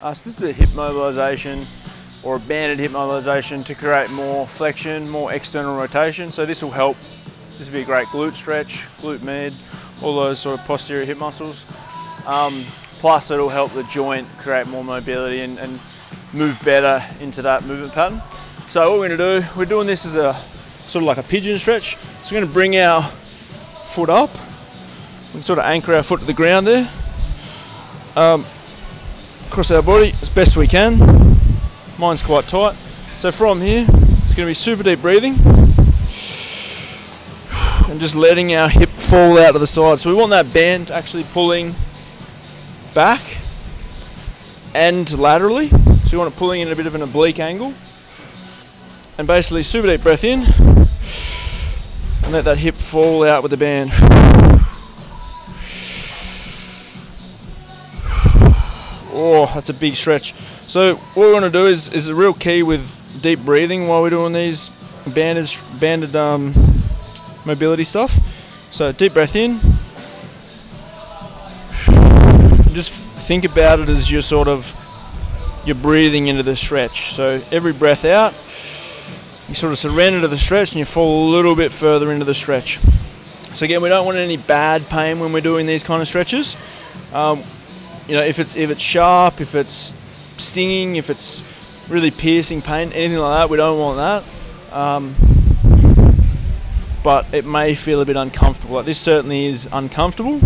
So this is a hip mobilisation or a banded hip mobilisation to create more flexion, more external rotation. So this will help. This will be a great glute stretch, glute med, all those sort of posterior hip muscles. Plus it'll help the joint create more mobility and move better into that movement pattern. So what we're going to do, we're doing this as a sort of like a pigeon stretch. So we're going to bring our foot up and sort of anchor our foot to the ground there. Across our body as best we can. Mine's quite tight. So from here, it's going to be super deep breathing and just letting our hip fall out to the side. So we want that band actually pulling back and laterally. So we want it pulling in a bit of an oblique angle. And basically super deep breath in and let that hip fall out with the band. Oh, that's a big stretch. So what we want to do is a real key with deep breathing while we're doing these banded mobility stuff. So deep breath in. Just think about it as you're breathing into the stretch. So every breath out, you sort of surrender to the stretch and you fall a little bit further into the stretch. So again, we don't want any bad pain when we're doing these kind of stretches. You know, if it's sharp, if it's stinging, if it's really piercing pain, anything like that, we don't want that. But it may feel a bit uncomfortable. Like this certainly is uncomfortable,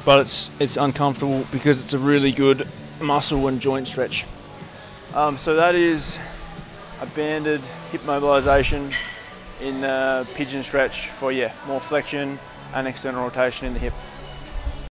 but it's uncomfortable because it's a really good muscle and joint stretch. So that is a banded hip mobilisation in the pigeon stretch for more flexion and external rotation in the hip.